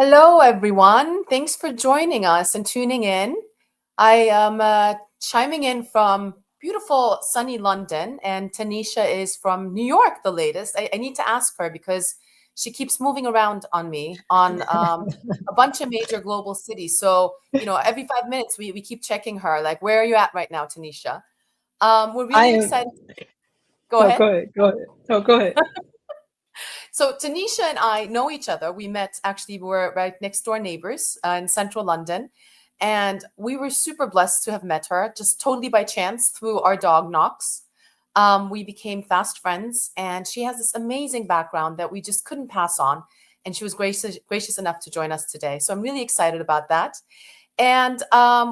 Hello, everyone. Thanks for joining us and tuning in. I am chiming in from beautiful sunny London, and Tanesha is from New York, the latest. I need to ask her because she keeps moving around on me on a bunch of major global cities. So, every 5 minutes we keep checking her, like, where are you at right now, Tanesha? We're I really am. excited. Go No, ahead. go ahead. Go ahead. No, go ahead. So Tanisha and I know each other. We met actually, we were right next door neighbors in central London. And we were super blessed to have met her just totally by chance through our dog Knox. We became fast friends, and she has this amazing background that we just couldn't pass on. And she was gracious enough to join us today. So I'm really excited about that. And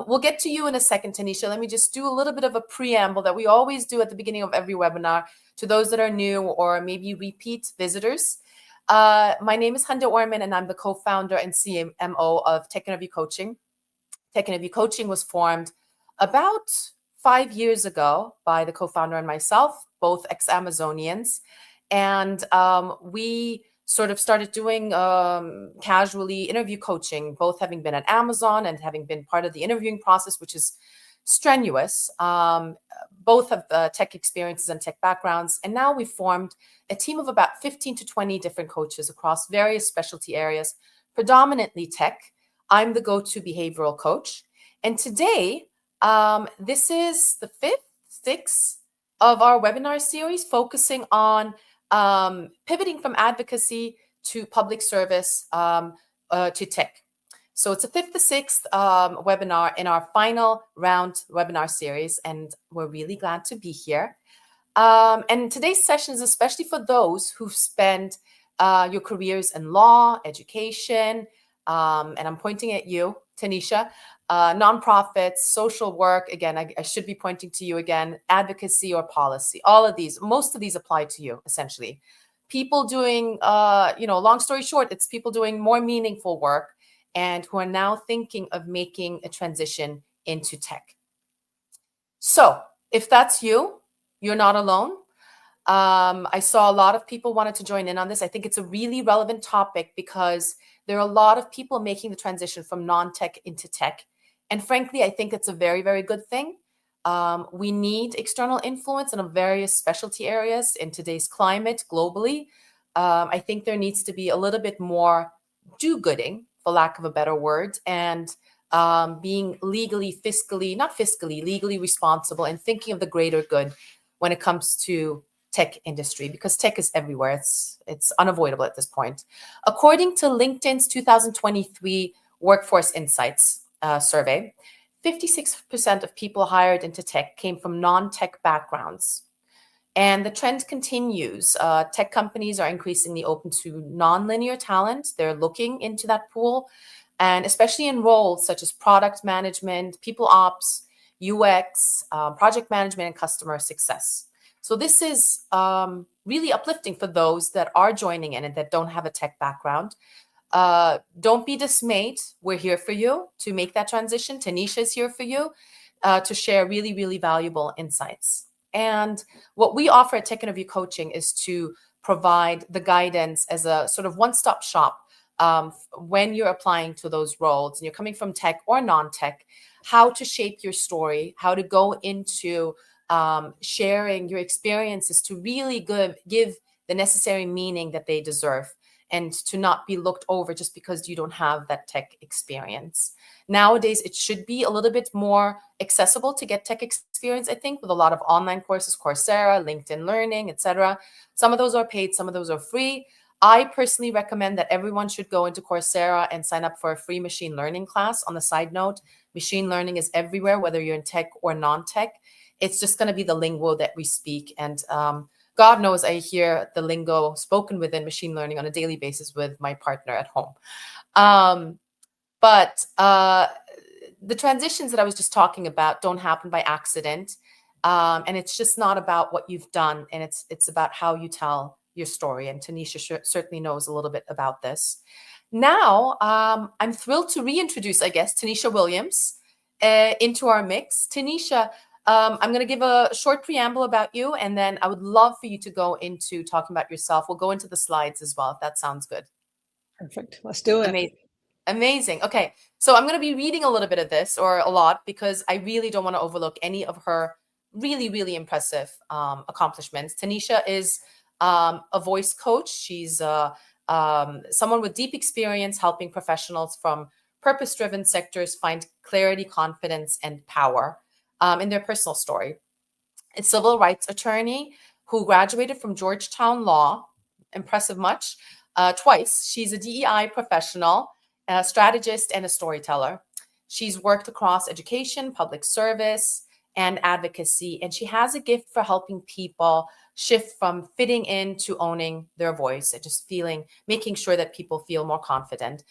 we'll get to you in a second, Tanisha. Let me just do a little bit of a preamble that we always do at the beginning of every webinar to those that are new or maybe repeat visitors. My name is Hande Orman, and I'm the co-founder and CMO of TechInterview Coaching. TechInterview Coaching was formed about 5 years ago by the co-founder and myself, both ex-Amazonians. And we sort of started doing casually interview coaching, both having been at Amazon and having been part of the interviewing process, which is strenuous. Both have tech experiences and tech backgrounds. And now we've formed a team of about 15 to 20 different coaches across various specialty areas, predominantly tech. I'm the go-to behavioral coach. And today, this is the sixth of our webinar series focusing on pivoting from advocacy to public service to tech. So it's a fifth to sixth webinar in our final round webinar series, and we're really glad to be here. And today's session is especially for those who've spent your careers in law, education, and I'm pointing at you, Tanesha, nonprofits, social work. Again, I should be pointing to you again, advocacy or policy. All of these, most of these apply to you, essentially. People doing, long story short, it's people doing more meaningful work and who are now thinking of making a transition into tech. So if that's you, you're not alone. I saw a lot of people wanted to join in on this. I think it's a really relevant topic because there are a lot of people making the transition from non-tech into tech. And frankly, I think it's a very, very good thing. We need external influence in various specialty areas in today's climate globally. I think there needs to be a little bit more do-gooding, for lack of a better word, and being legally responsible and thinking of the greater good when it comes to tech industry, because tech is everywhere. It's unavoidable at this point. According to LinkedIn's 2023 Workforce Insights survey, 56% of people hired into tech came from non-tech backgrounds. And the trend continues. Tech companies are increasingly open to non-linear talent. They're looking into that pool, and especially in roles such as product management, people ops, UX, project management, and customer success. So this is really uplifting for those that are joining in and that don't have a tech background. Don't be dismayed. We're here for you to make that transition. Tanesha is here for you to share really, really valuable insights. And what we offer at TechInterview Coaching is to provide the guidance as a sort of one-stop shop when you're applying to those roles and you're coming from tech or non-tech, how to shape your story, how to go into sharing your experiences to really give the necessary meaning that they deserve, and to not be looked over just because you don't have that tech experience. Nowadays, it should be a little bit more accessible to get tech experience, I think, with a lot of online courses, Coursera, LinkedIn Learning, etc. Some of those are paid, some of those are free. I personally recommend that everyone should go into Coursera and sign up for a free machine learning class. On the side note, machine learning is everywhere, whether you're in tech or non-tech. It's just going to be the lingo that we speak. And God knows I hear the lingo spoken within machine learning on a daily basis with my partner at home. But the transitions that I was just talking about don't happen by accident. And it's just not about what you've done. And it's about how you tell your story. And Tanesha certainly knows a little bit about this. Now, I'm thrilled to reintroduce, I guess, Tanesha Williams into our mix. Tanesha, I'm going to give a short preamble about you, and then I would love for you to go into talking about yourself. We'll go into the slides as well, if that sounds good. Perfect. Let's do it. Amazing. Amazing. Okay. So I'm going to be reading a little bit of this, or a lot, because I really don't want to overlook any of her really, really impressive accomplishments. Tanesha is a voice coach. She's someone with deep experience helping professionals from purpose-driven sectors find clarity, confidence, and power in their personal story. A civil rights attorney who graduated from Georgetown Law, impressive much, twice. She's a DEI professional, a strategist, and a storyteller. She's worked across education, public service, and advocacy, and she has a gift for helping people shift from fitting in to owning their voice and just making sure that people feel more confident.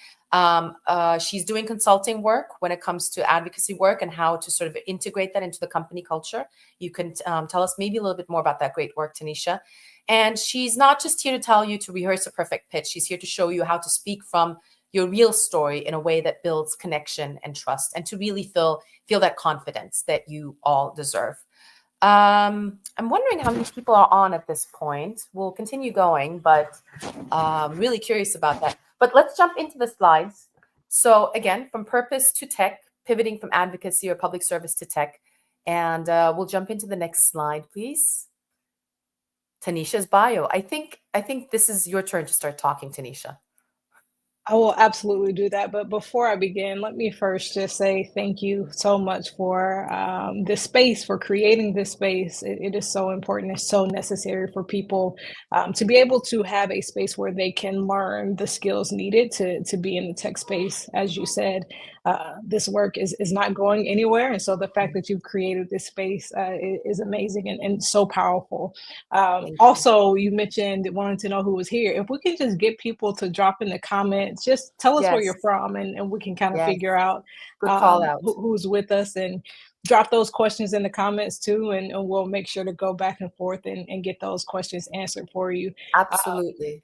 She's doing consulting work when it comes to advocacy work and how to sort of integrate that into the company culture. You can tell us maybe a little bit more about that great work, Tanesha. And she's not just here to tell you to rehearse a perfect pitch. She's here to show you how to speak from your real story in a way that builds connection and trust, and to really feel that confidence that you all deserve. I'm wondering how many people are on at this point. We'll continue going, but really curious about that. But let's jump into the slides. So again, from purpose to tech, pivoting from advocacy or public service to tech. And we'll jump into the next slide, please. Tanesha's bio. I think this is your turn to start talking, Tanesha. I will absolutely do that. But before I begin, let me first just say thank you so much for this space, for creating this space. It is so important. It's so necessary for people to be able to have a space where they can learn the skills needed to be in the tech space. As you said, this work is not going anywhere. And so the fact that you've created this space is amazing and so powerful. Also, you mentioned wanting to know who was here. If we can just get people to drop in the comments, just tell us where you're from, and we can kind of figure out good call out. who's with us, and drop those questions in the comments too, and we'll make sure to go back and forth and get those questions answered for you. Absolutely.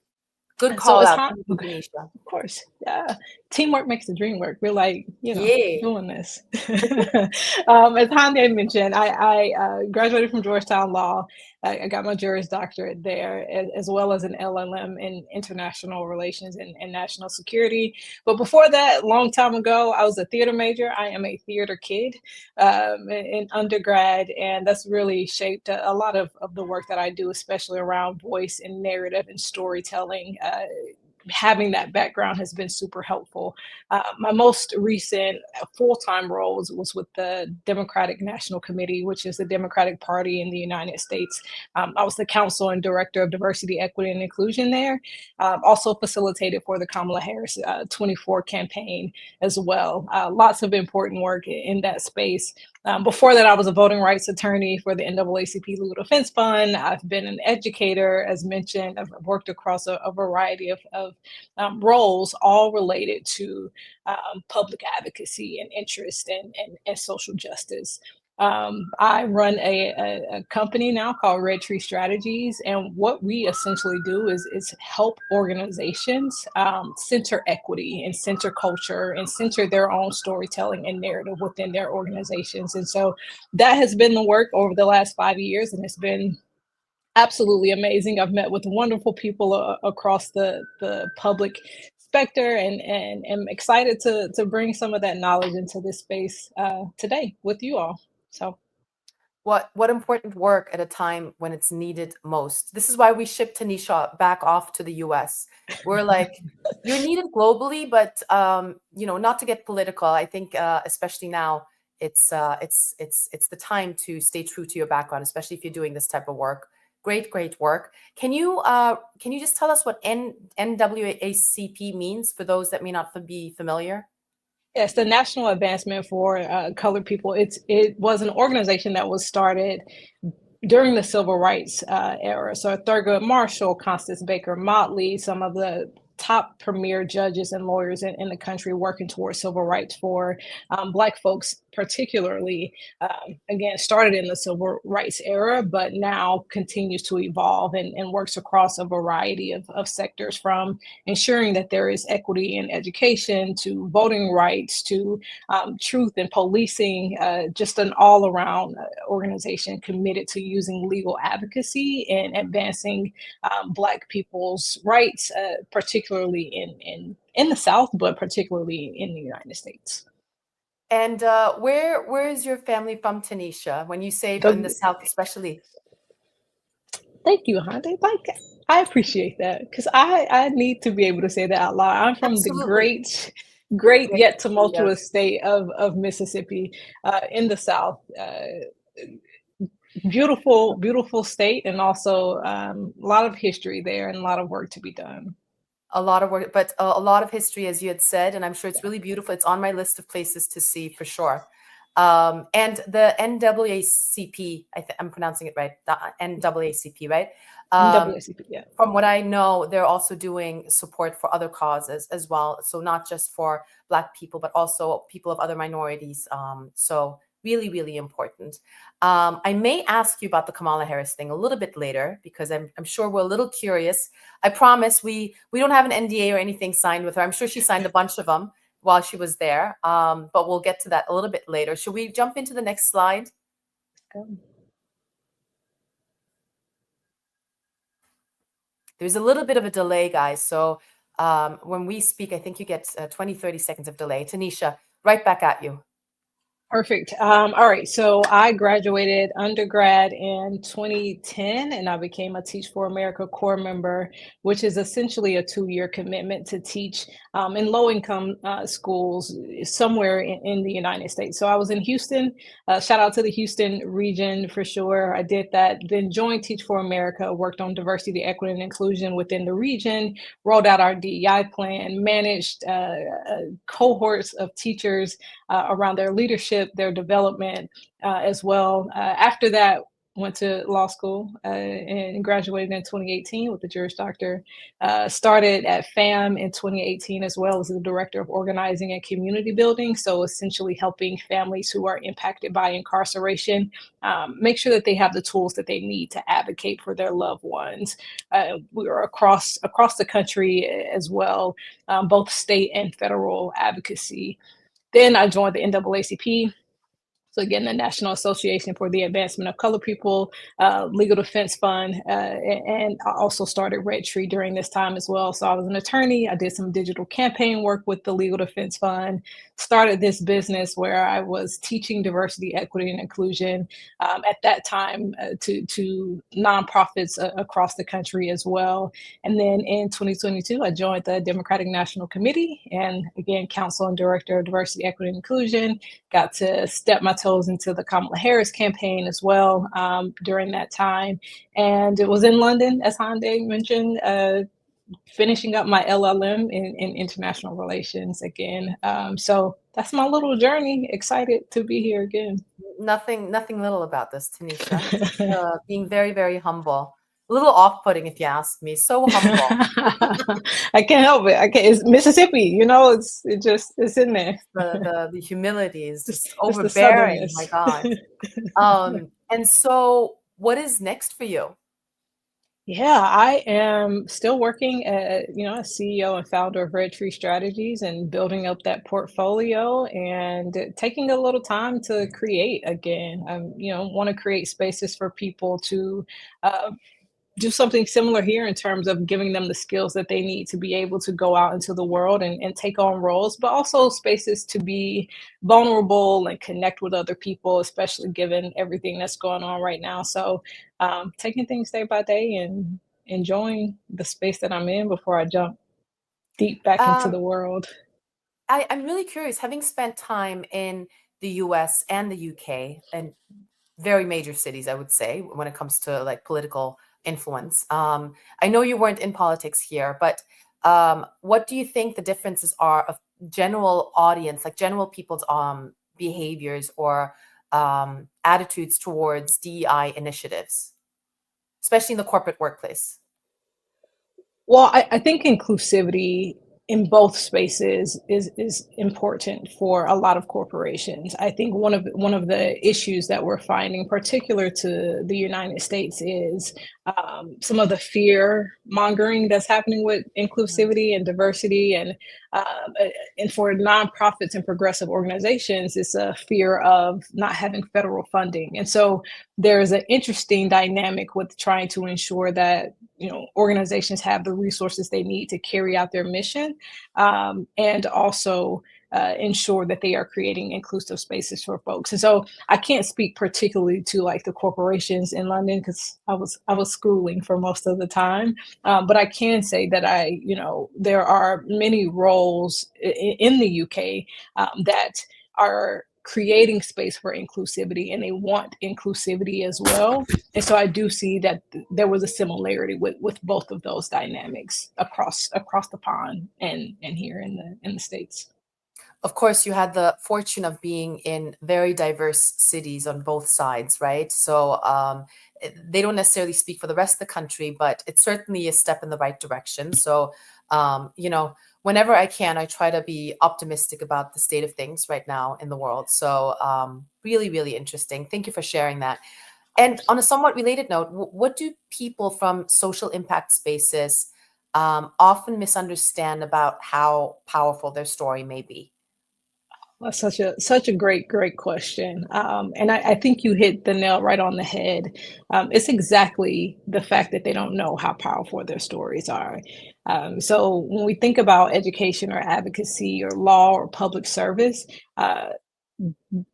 Good call out. Thank you, Tanesha. Of course. Yeah. Teamwork makes the dream work. We're like, doing this. As Hande mentioned, I graduated from Georgetown Law. I got my Juris Doctorate there, as well as an LLM in international relations and national security. But before that, a long time ago, I was a theater major. I am a theater kid in undergrad, and that's really shaped a lot of the work that I do, especially around voice and narrative and storytelling. Having that background has been super helpful. My most recent full-time role was with the Democratic National Committee, which is the Democratic Party in the United States. I was the counsel and director of diversity, equity, and inclusion there. Also facilitated for the Kamala Harris 24 campaign as well. Lots of important work in that space. Before that, I was a voting rights attorney for the NAACP Legal Defense Fund. I've been an educator, as mentioned. I've worked across a variety of roles, all related to public advocacy and interest and social justice. I run a company now called Red Tree Strategies, and what we essentially do is help organizations center equity and center culture and center their own storytelling and narrative within their organizations. And so that has been the work over the last 5 years, and it's been absolutely amazing. I've met with wonderful people across the public specter, and am excited to bring some of that knowledge into this space today with you all. So what important work at a time when it's needed most. This is why we shipped Tanesha back off to the US. We're like, you're needed globally, but not to get political. I think especially now, it's the time to stay true to your background, especially if you're doing this type of work. Great work. Can you just tell us what NAACP means for those that may not be familiar? Yes, the National Advancement for Colored People. It was an organization that was started during the civil rights era. So Thurgood Marshall, Constance Baker Motley, some of the top premier judges and lawyers in the country working towards civil rights for Black folks, particularly, again, started in the civil rights era, but now continues to evolve and works across a variety of sectors, from ensuring that there is equity in education to voting rights to truth and policing, just an all-around organization committed to using legal advocacy and advancing Black people's rights, particularly in in the South, but particularly in the United States. And where is your family from, Tanesha? When you say in the South, especially. Thank you, Honda. Like, I appreciate that because I need to be able to say that out loud. I'm from the Absolutely. great Great yet to see, yes. tumultuous state of Mississippi, in the South. Beautiful state, and also a lot of history there and a lot of work to be done. A lot of work, but a lot of history, as you had said, and I'm sure it's really beautiful. It's on my list of places to see for sure. And the NAACP, I'm pronouncing it right, the NAACP, right? NAACP, yeah. From what I know, they're also doing support for other causes as well. So not just for Black people, but also people of other minorities. So really, really important. I may ask you about the Kamala Harris thing a little bit later, because I'm sure we're a little curious. I promise we don't have an NDA or anything signed with her. I'm sure she signed a bunch of them while she was there, but we'll get to that a little bit later. Should we jump into the next slide? There's a little bit of a delay, guys. So when we speak, I think you get 20, 30 seconds of delay. Tanesha, right back at you. Perfect. All right. So I graduated undergrad in 2010, and I became a Teach for America core member, which is essentially a 2-year commitment to teach in low-income schools somewhere in the United States. So I was in Houston. Shout out to the Houston region for sure. I did that, then joined Teach for America, worked on diversity, equity, and inclusion within the region, rolled out our DEI plan, managed cohorts of teachers around their leadership, their development as well. After that, went to law school and graduated in 2018 with a Juris Doctor. Started at FAM in 2018 as well as the Director of Organizing and Community Building. So essentially helping families who are impacted by incarceration make sure that they have the tools that they need to advocate for their loved ones. We were across the country as well, both state and federal advocacy. Then I joined the NAACP. So again, the National Association for the Advancement of Colored People, Legal Defense Fund, and I also started Red Tree during this time as well. So I was an attorney. I did some digital campaign work with the Legal Defense Fund, started this business where I was teaching diversity, equity, and inclusion at that time to nonprofits across the country as well. And then in 2022, I joined the Democratic National Committee, and again, Council and Director of Diversity, Equity, and Inclusion. Got to step my toes into the Kamala Harris campaign as well during that time. And it was in London, as Hande mentioned, finishing up my LLM in international relations again. So that's my little journey. Excited to be here again. Nothing little about this, Tanesha. Being very, very humble. A little off-putting, if you ask me. So humble. I can't help it. I can't. It's Mississippi, you know. It's in there. The humility is just overbearing. My God. And so, what is next for you? Yeah, I am still working as CEO and founder of Red Tree Strategies and building up that portfolio and taking a little time to create again. I want to create spaces for people to do something similar here in terms of giving them the skills that they need to be able to go out into the world and take on roles, but also spaces to be vulnerable and connect with other people, especially given everything that's going on right now. So taking things day by day and enjoying the space that I'm in before I jump deep back into the world. I'm really curious, having spent time in the US and the UK and very major cities, I would say, when it comes to like political influence. I know you weren't in politics here, but what do you think the differences are of general audience, like general people's behaviors or attitudes towards DEI initiatives, especially in the corporate workplace? Well, I think inclusivity in both spaces is important for a lot of corporations. I think one of the issues that we're finding, particular to the United States, is some of the fear mongering that's happening with inclusivity and diversity, and for nonprofits and progressive organizations, it's a fear of not having federal funding, and so there's an interesting dynamic with trying to ensure that organizations have the resources they need to carry out their mission, education, and also ensure that they are creating inclusive spaces for folks. And so I can't speak particularly to like the corporations in London because I was schooling for most of the time, but I can say that there are many roles in the UK that are creating space for inclusivity, and they want inclusivity as well. And so I do see that there was a similarity with both of those dynamics across the pond and here in the States. Of course, you had the fortune of being in very diverse cities on both sides, right? So they don't necessarily speak for the rest of the country, but it's certainly a step in the right direction. So, whenever I can, I try to be optimistic about the state of things right now in the world. So, really, really interesting. Thank you for sharing that. And on a somewhat related note, what do people from social impact spaces often misunderstand about how powerful their story may be? That's such a great question, and I think you hit the nail right on the head. It's exactly the fact that they don't know how powerful their stories are. So when we think about education or advocacy or law or public service, uh,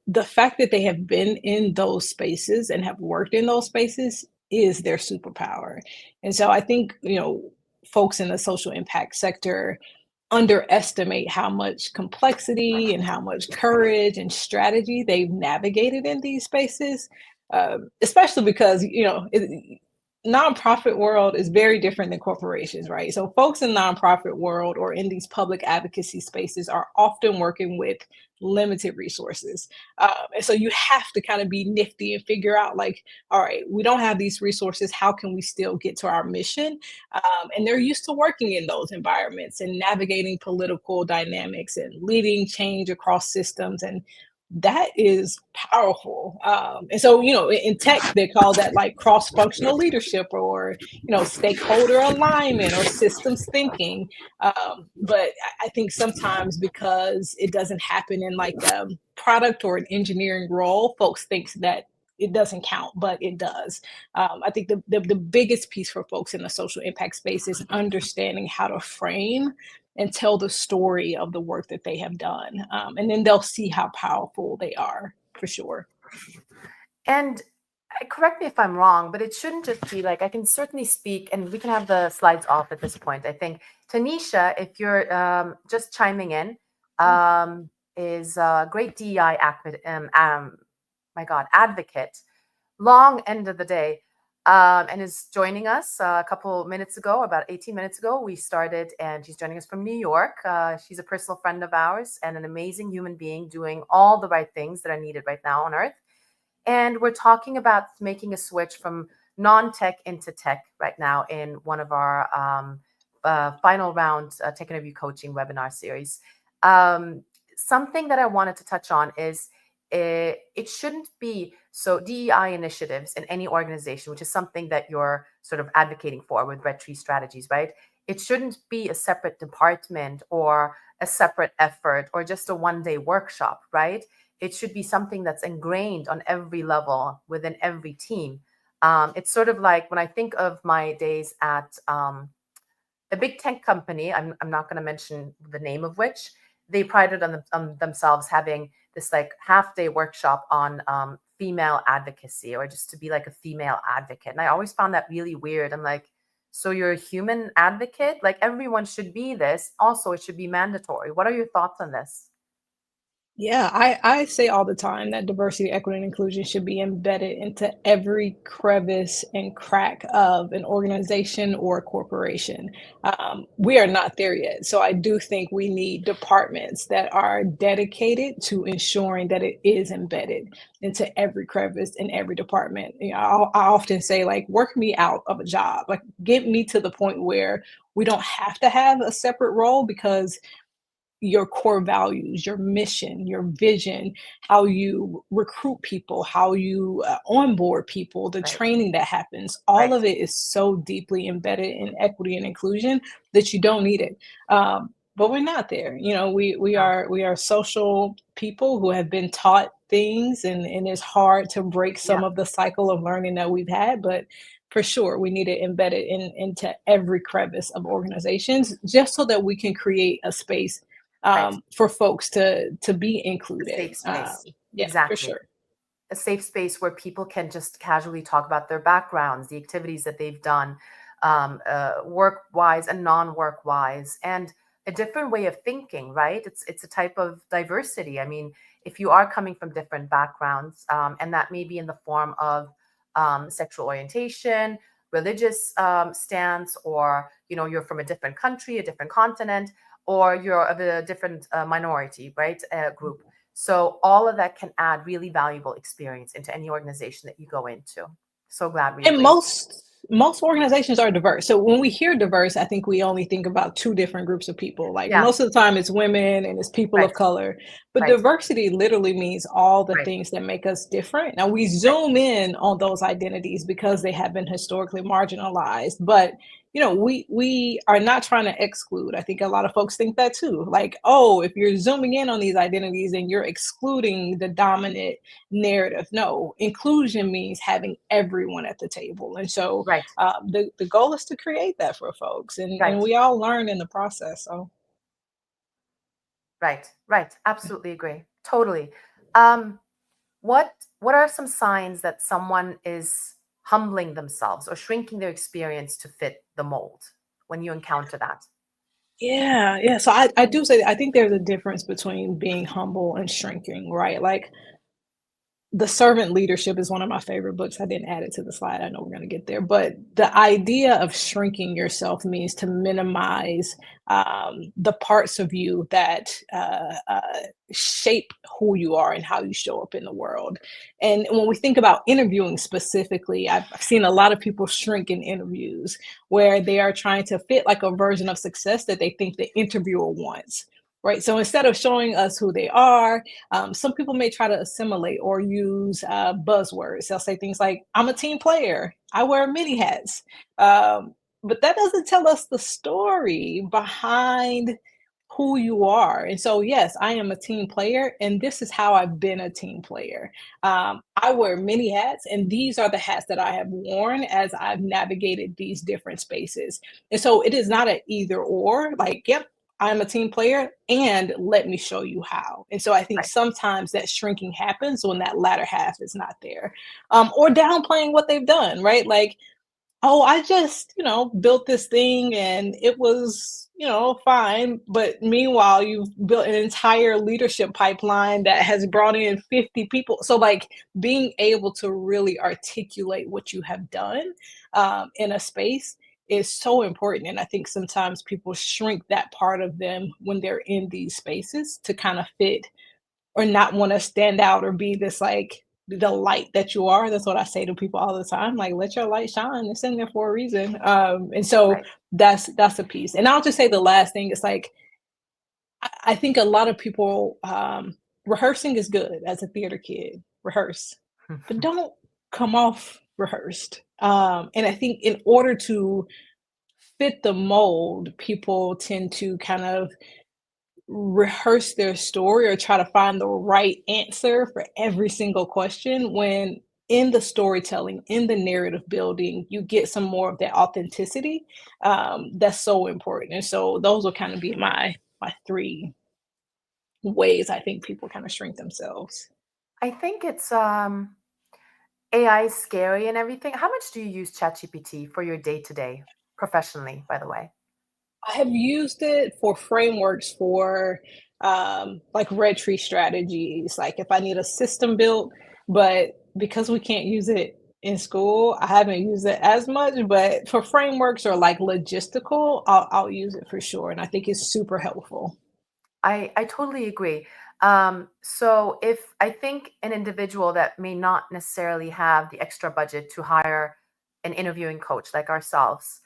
the fact that they have been in those spaces and have worked in those spaces is their superpower. And so I think folks in the social impact sector underestimate how much complexity and how much courage and strategy they've navigated in these spaces, especially because nonprofit world is very different than corporations, right? So folks in nonprofit world or in these public advocacy spaces are often working with limited resources, and so you have to kind of be nifty and figure out like, all right, we don't have these resources, how can we still get to our mission? And they're used to working in those environments and navigating political dynamics and leading change across systems, and that is powerful. And so, in tech, they call that like cross-functional leadership or, stakeholder alignment or systems thinking. But I think sometimes because it doesn't happen in like a product or an engineering role, folks think that it doesn't count, but it does. I think the biggest piece for folks in the social impact space is understanding how to frame and tell the story of the work that they have done. And then they'll see how powerful they are for sure. And correct me if I'm wrong, but it shouldn't just be like, I can certainly speak, and we can have the slides off at this point. I think, Tanesha, if you're just chiming in, is a great DEI advocate, long end of the day, and is joining us a couple minutes ago, about 18 minutes ago. We started, and she's joining us from New York. She's a personal friend of ours and an amazing human being doing all the right things that are needed right now on Earth. And we're talking about making a switch from non-tech into tech right now in one of our final round Tech Interview coaching webinar series. Something that I wanted to touch on is it shouldn't be so DEI initiatives in any organization, which is something that you're sort of advocating for with Red Tree Strategies, right? It shouldn't be a separate department or a separate effort or just a one-day workshop, right? It should be something that's ingrained on every level within every team. It's sort of like when I think of my days at a big tech company, I'm not going to mention the name of which, they prided on themselves having this like half-day workshop on female advocacy, or just to be like a female advocate. And I always found that really weird. I'm like, so you're a human advocate? Like everyone should be this. Also, it should be mandatory. What are your thoughts on this? Yeah, I say all the time that diversity, equity, and inclusion should be embedded into every crevice and crack of an organization or a corporation. We are not there yet. So I do think we need departments that are dedicated to ensuring that it is embedded into every crevice in every department. I often say, like, work me out of a job, like get me to the point where we don't have to have a separate role, because your core values, your mission, your vision, how you recruit people, how you onboard people, the Right. training that happens, all Right. of it is so deeply embedded in equity and inclusion that you don't need it. But we're not there. We No. are social people who have been taught things, and it's hard to break Yeah. some of the cycle of learning that we've had. But for sure, we need it embedded into every crevice of organizations, just so that we can create a space Right. for folks to be A included. safe space. Yeah, for Exactly. sure. A safe space where people can just casually talk about their backgrounds, the activities that they've done, work wise and non work wise, and a different way of thinking. Right? It's a type of diversity. I mean, if you are coming from different backgrounds, and that may be in the form of sexual orientation, religious stance, or you're from a different country, a different continent, or you're of a different minority, right, group. So all of that can add really valuable experience into any organization that you go into. So glad we And agree. most organizations are diverse. So when we hear diverse, I think we only think about two different groups of people. Like Yeah, most of the time it's women and it's people right, of color. But right, diversity literally means all the right, things that make us different. Now we right, zoom in on those identities because they have been historically marginalized. But we are not trying to exclude. I think a lot of folks think that too. Like, oh, if you're zooming in on these identities and you're excluding the dominant narrative. No, inclusion means having everyone at the table. And so right, the goal is to create that for folks. And right, we all learn in the process. So right, right. Absolutely agree. Totally. Um, what are some signs that someone is humbling themselves or shrinking their experience to fit the mold when you encounter that? yeah. So I do say I think there's a difference between being humble and shrinking, right? Like The Servant Leadership is one of my favorite books. I didn't add it to the slide. I know we're going to get there, but the idea of shrinking yourself means to minimize the parts of you that shape who you are and how you show up in the world. And when we think about interviewing specifically, I've seen a lot of people shrink in interviews where they are trying to fit like a version of success that they think the interviewer wants. Right. So instead of showing us who they are, some people may try to assimilate or use buzzwords. They'll say things like, I'm a team player, I wear many hats. But that doesn't tell us the story behind who you are. And so, yes, I am a team player, and this is how I've been a team player. I wear many hats, and these are the hats that I have worn as I've navigated these different spaces. And so, it is not an either or, like, yep, I'm a team player and let me show you how. And so I think Right, sometimes that shrinking happens when that latter half is not there. Or downplaying what they've done, right? Like, oh, I just, built this thing and it was, fine. But meanwhile, you've built an entire leadership pipeline that has brought in 50 people. So, like, being able to really articulate what you have done in a space is so important. And I think sometimes people shrink that part of them when they're in these spaces to kind of fit or not want to stand out or be this like the light that you are. That's what I say to people all the time. Like, let your light shine. It's in there for a reason. And so right. that's a piece. And I'll just say the last thing is like I think a lot of people rehearsing is good as a theater kid. Rehearse, but don't come off rehearsed. And I think in order to fit the mold, people tend to kind of rehearse their story or try to find the right answer for every single question when in the storytelling, in the narrative building, you get some more of that authenticity. That's so important. And so those will kind of be my three ways I think people kind of shrink themselves. I think it's AI is scary and everything. How much do you use ChatGPT for your day to day professionally, by the way? I have used it for frameworks for like red tree strategies, like if I need a system built, but because we can't use it in school, I haven't used it as much. But for frameworks or like logistical, I'll use it for sure. And I think it's super helpful. I totally agree. So if I think an individual that may not necessarily have the extra budget to hire an interviewing coach like ourselves,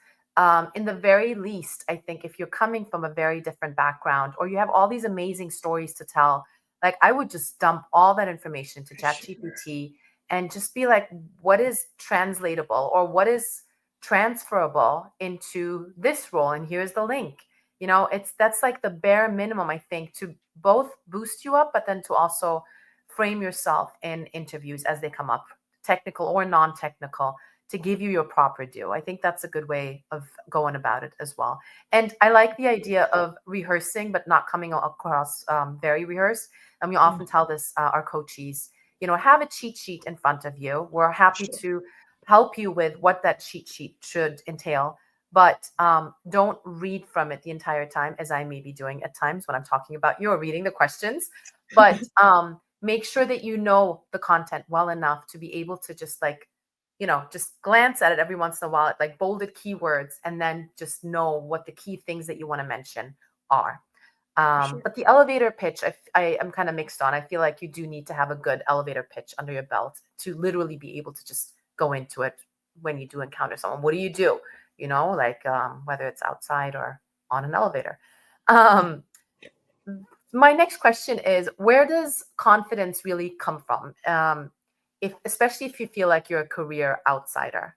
in the very least, I think if you're coming from a very different background or you have all these amazing stories to tell, like I would just dump all that information to For sure. ChatGPT and just be like, what is translatable or what is transferable into this role? And here's the link. It's that's like the bare minimum, I think, to both boost you up, but then to also frame yourself in interviews as they come up, technical or non-technical, to give you your proper due. I think that's a good way of going about it as well. And I like the idea of rehearsing, but not coming across very rehearsed. And we often tell this our coachees, have a cheat sheet in front of you. We're happy to help you with what that cheat sheet should entail, but don't read from it the entire time, as I may be doing at times when I'm talking about you or reading the questions. But make sure that you know the content well enough to be able to just just glance at it every once in a while, like bolded keywords, and then just know what the key things that you want to mention are. But the elevator pitch, I am kind of mixed on. I feel like you do need to have a good elevator pitch under your belt to literally be able to just go into it when you do encounter someone. What do you do? Whether it's outside or on an elevator. My next question is, where does confidence really come from? Especially if you feel like you're a career outsider.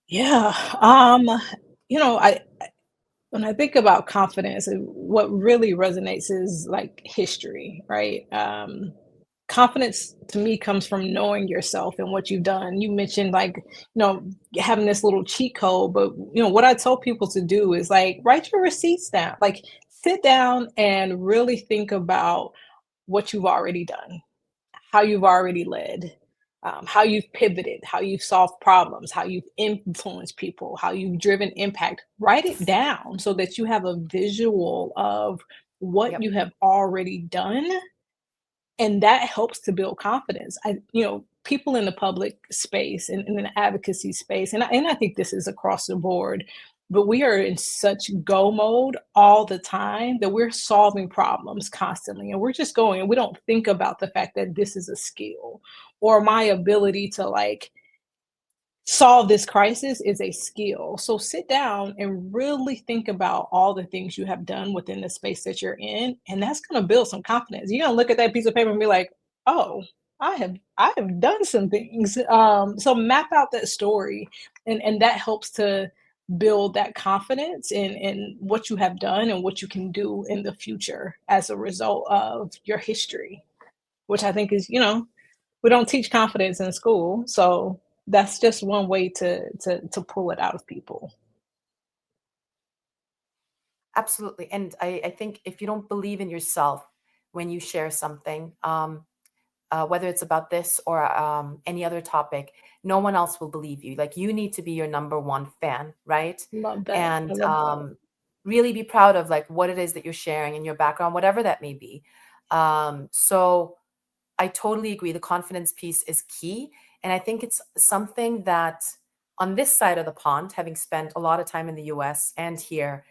Yeah. I when I think about confidence, what really resonates is like history, right? Confidence to me comes from knowing yourself and what you've done. You mentioned having this little cheat code, but what I tell people to do is like write your receipts down, like sit down and really think about what you've already done, how you've already led, how you've pivoted, how you've solved problems, how you've influenced people, how you've driven impact. Write it down so that you have a visual of what you have already done, and that helps to build confidence. People in the public space and in the advocacy space, and I think this is across the board, but we are in such go mode all the time that we're solving problems constantly, and we're just going, and we don't think about the fact that this is a skill, or my ability to solve this crisis is a skill. So sit down and really think about all the things you have done within the space that you're in, and that's going to build some confidence. You're going to look at that piece of paper and be like, "Oh, I have done some things." So map out that story, and that helps to build that confidence in what you have done and what you can do in the future as a result of your history, which I think is, we don't teach confidence in school, so that's just one way to pull it out of people. Absolutely. And I think if you don't believe in yourself when you share something, whether it's about this or any other topic, no one else will believe you. Like, you need to be your number one fan, right? Love that. I And love that. really be proud of like what it is that you're sharing in your background, whatever that may be. So I totally agree. The confidence piece is key. And I think it's something that on this side of the pond, having spent a lot of time in the US and here,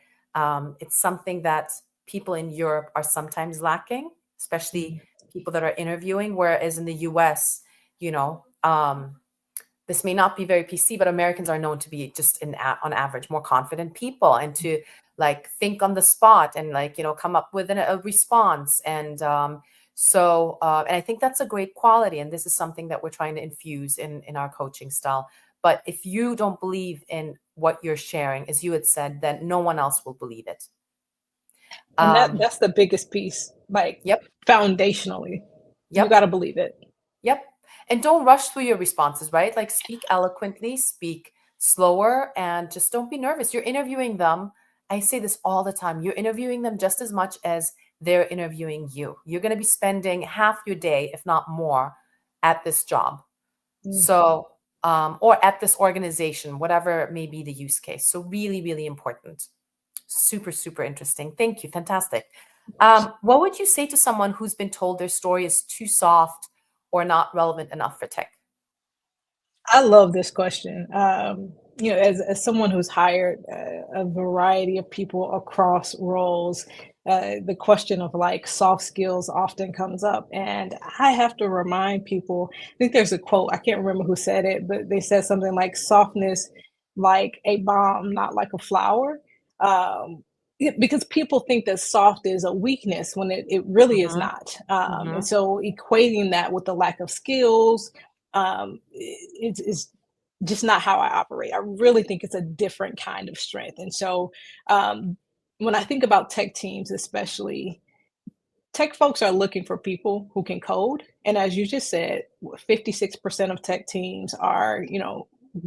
it's something that people in Europe are sometimes lacking, especially people that are interviewing. Whereas in the US, you know, this may not be very PC, but Americans are known to be just on average more confident people, and to like think on the spot and come up with a response. And and I think that's a great quality. And this is something that we're trying to infuse in our coaching style. But if you don't believe in what you're sharing, as you had said, then no one else will believe it. And that's the biggest piece, like Yep. foundationally. You Yep. got to believe it. Yep. And don't rush through your responses, right? Like, speak eloquently, speak slower, and just don't be nervous. You're interviewing them. I say this all the time. You're interviewing them just as much as they're interviewing you. You're going to be spending half your day, if not more, at this job. So, or at this organization, whatever may be the use case. So really, really important. Super, super interesting. Thank you. Fantastic. What would you say to someone who's been told their story is too soft or not relevant enough for tech? I love this question. As someone who's hired a variety of people across roles, the question of like soft skills often comes up, and I have to remind people. I think there's a quote. I can't remember who said it, but they said something like "softness, like a bomb, not like a flower." Because people think that soft is a weakness when it really is Hmm. not. And Hmm. so equating that with the lack of skills it's just not how I operate. I really think it's a different kind of strength. And so when I think about tech teams, especially, tech folks are looking for people who can code. And as you just said, 56% of tech teams are,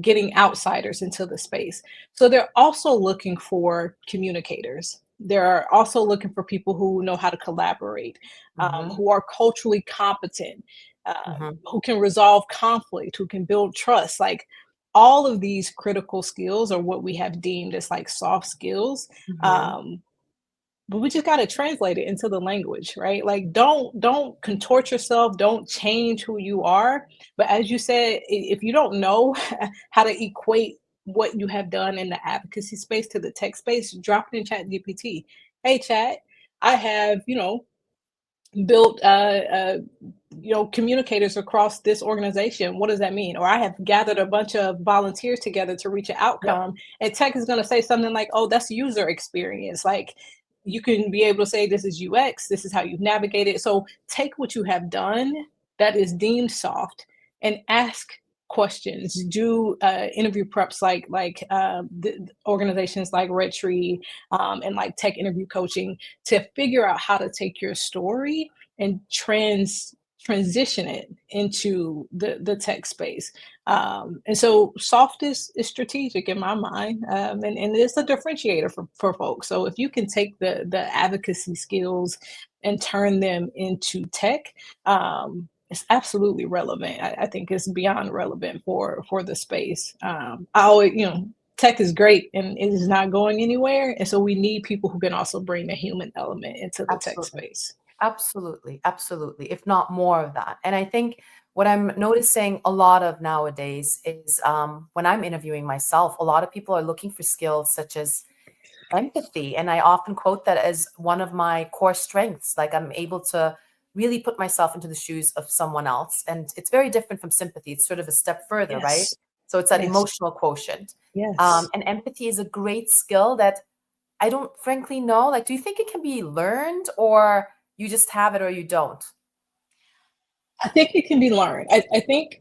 getting outsiders into the space. So they're also looking for communicators. They're also looking for people who know how to collaborate, Mm-hmm. who are culturally competent, Mm-hmm. who can resolve conflict, who can build trust. Like all of these critical skills are what we have deemed as like soft skills. Mm-hmm. Um, but we just got to translate it into the language, right? Like don't contort yourself, don't change who you are. But as you said, if you don't know how to equate what you have done in the advocacy space to the tech space, drop it in chat gpt. Hey chat, I have built communicators across this organization. What does that mean? Or I have gathered a bunch of volunteers together to reach an Yep. outcome. And tech is going to say something like, oh, that's user experience. Like you can be able to say this is UX, this is how you've navigated. So take what you have done that is deemed soft and ask questions. Do interview preps like the organizations like Red Tree and like tech interview coaching to figure out how to take your story and transition it into the tech space. And so soft is strategic in my mind, and it's a differentiator for folks. So if you can take the advocacy skills and turn them into tech, it's absolutely relevant. I think it's beyond relevant for the space. I always, tech is great and it is not going anywhere. And so we need people who can also bring the human element into the tech Absolutely. space. Absolutely. Absolutely. If not more of that. And I think what I'm noticing a lot of nowadays is when I'm interviewing myself, a lot of people are looking for skills such as empathy. And I often quote that as one of my core strengths. Like I'm able to really put myself into the shoes of someone else. And it's very different from sympathy. It's sort of a step further, right? Yes. So it's that Yes. emotional quotient. Yes. And empathy is a great skill that I don't frankly know. Like, do you think it can be learned or you just have it or you don't? I think it can be learned. I think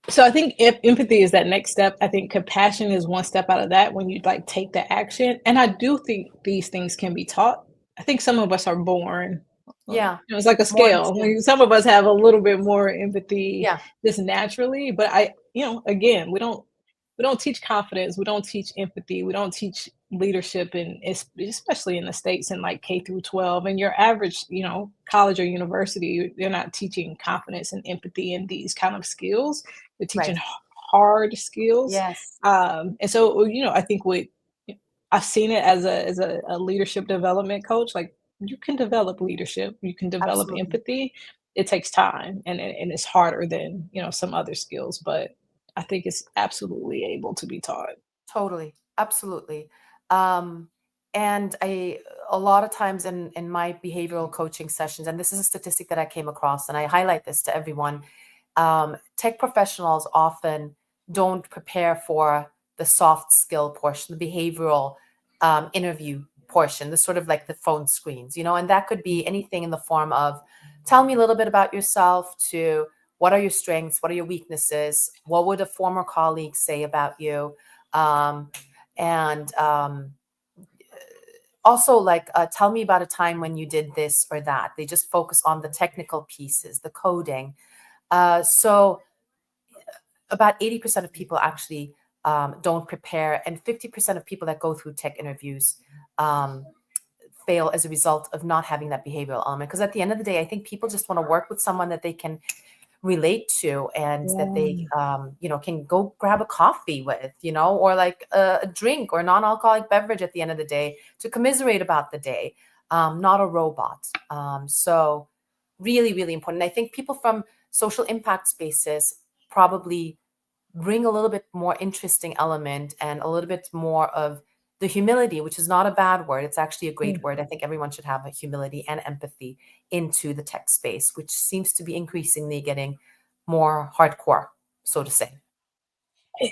so. I think if empathy is that next step, I think compassion is one step out of that when you like take the action. And I do think these things can be taught. I think some of us are born. Yeah. It's like a More in scale. tune. Like, some of us have a little bit more empathy Yeah. just naturally, but again, we don't teach confidence, we don't teach empathy, we don't teach leadership, and especially in the States in like K through 12. And your average, college or university, they're not teaching confidence and empathy and these kind of skills. They're teaching Right. hard skills. Yes. And so, I think I've seen it as a leadership development coach. Like you can develop leadership, you can develop Absolutely. empathy. It takes time and it's harder than, some other skills, but I think it's absolutely able to be taught. Totally. Absolutely. Um, and a lot of times in my behavioral coaching sessions, and this is a statistic that I came across, and I highlight this to everyone, tech professionals often don't prepare for the soft skill portion, the behavioral interview portion, the sort of like the phone screens, and that could be anything in the form of tell me a little bit about yourself to what are your strengths, what are your weaknesses, what would a former colleague say about you, um, and also like tell me about a time when you did this or that. They just focus on the technical pieces, the coding. So about 80% of people actually don't prepare, and 50% of people that go through tech interviews um, fail as a result of not having that behavioral element. Because at the end of the day, I think people just want to work with someone that they can relate to and that they Yeah. can go grab a coffee with, or like a drink or non-alcoholic beverage at the end of the day to commiserate about the day, not a robot. So really, really important. I think people from social impact spaces probably bring a little bit more interesting element and a little bit more of the humility, which is not a bad word. It's actually a great word. I think everyone should have a humility and empathy into the tech space, which seems to be increasingly getting more hardcore, so to say.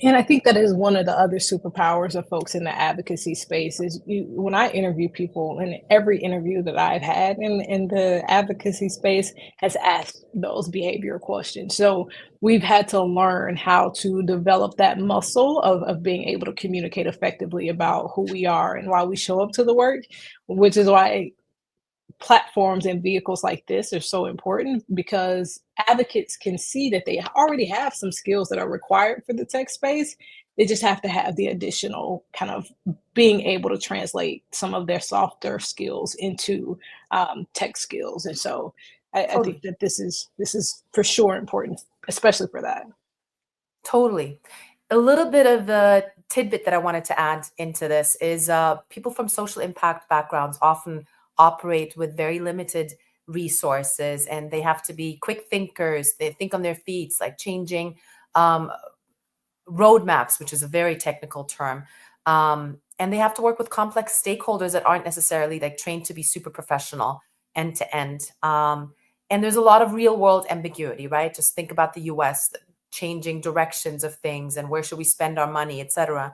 And I think that is one of the other superpowers of folks in the advocacy space is when I interview people, and every interview that I've had in the advocacy space has asked those behavior questions. So we've had to learn how to develop that muscle of being able to communicate effectively about who we are and why we show up to the work, which is why platforms and vehicles like this are so important because advocates can see that they already have some skills that are required for the tech space. They just have to have the additional kind of being able to translate some of their softer skills into tech skills. And so I think Totally. that this is for sure important, especially for that. Totally. A little bit of the tidbit that I wanted to add into this is people from social impact backgrounds often operate with very limited resources, and they have to be quick thinkers. They think on their feet, like changing um, roadmaps, which is a very technical term. And they have to work with complex stakeholders that aren't necessarily like trained to be super professional end to end. And there's a lot of real world ambiguity, right? Just think about the US changing directions of things and where should we spend our money, et cetera.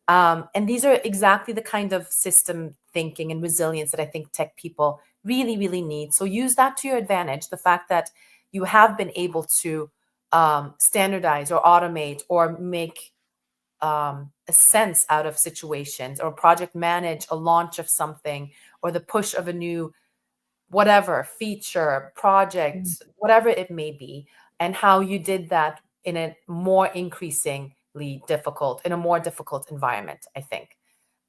And these are exactly the kind of system thinking and resilience that I think tech people really, really need. So use that to your advantage. The fact that you have been able to standardize or automate or make a sense out of situations or project manage a launch of something or the push of a new whatever feature, project, whatever it may be, and how you did that in a more increasingly difficult, in a more difficult environment, I think.